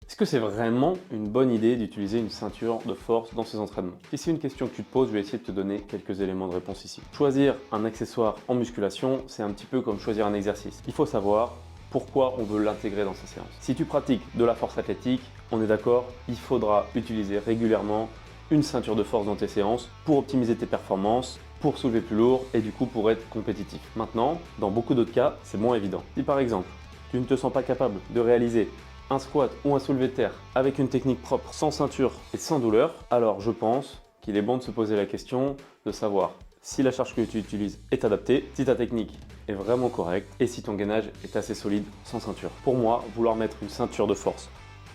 Est-ce que c'est vraiment une bonne idée d'utiliser une ceinture de force dans ses entraînements? Si c'est une question que tu te poses, je vais essayer de te donner quelques éléments de réponse ici. Choisir un accessoire en musculation, c'est un petit peu comme choisir un exercice. Il faut savoir pourquoi on veut l'intégrer dans sa séance. Si tu pratiques de la force athlétique, on est d'accord, il faudra utiliser régulièrement une ceinture de force dans tes séances pour optimiser tes performances, pour soulever plus lourd et du coup pour être compétitif. Maintenant, dans beaucoup d'autres cas, c'est moins évident. Si par exemple, tu ne te sens pas capable de réaliser un squat ou un soulevé de terre avec une technique propre, sans ceinture et sans douleur, alors je pense qu'il est bon de se poser la question de savoir si la charge que tu utilises est adaptée, si ta technique est vraiment correcte et si ton gainage est assez solide sans ceinture. Pour moi, vouloir mettre une ceinture de force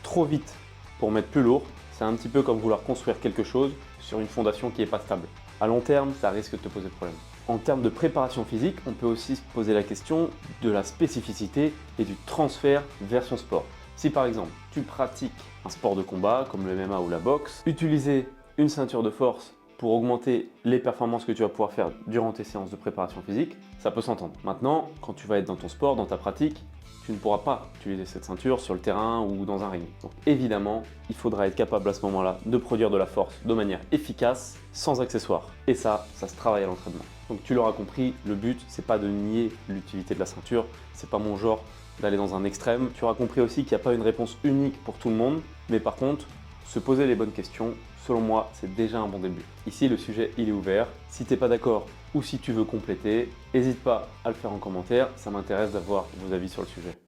trop vite pour mettre plus lourd, c'est un petit peu comme vouloir construire quelque chose sur une fondation qui n'est pas stable. À long terme, ça risque de te poser problème. En termes de préparation physique, on peut aussi se poser la question de la spécificité et du transfert vers son sport. Si par exemple, tu pratiques un sport de combat comme le MMA ou la boxe, utiliser une ceinture de force pour augmenter les performances que tu vas pouvoir faire durant tes séances de préparation physique, ça peut s'entendre. Maintenant, quand tu vas être dans ton sport, dans ta pratique, tu ne pourras pas utiliser cette ceinture sur le terrain ou dans un ring. Donc évidemment, il faudra être capable à ce moment-là de produire de la force de manière efficace, sans accessoires. Et ça se travaille à l'entraînement. Donc tu l'auras compris, le but, c'est pas de nier l'utilité de la ceinture, c'est pas mon genre d'aller dans un extrême. Tu auras compris aussi qu'il n'y a pas une réponse unique pour tout le monde, mais par contre, se poser les bonnes questions, selon moi, c'est déjà un bon début. Ici, le sujet, il est ouvert. Si tu n'es pas d'accord ou si tu veux compléter, n'hésite pas à le faire en commentaire, ça m'intéresse d'avoir vos avis sur le sujet.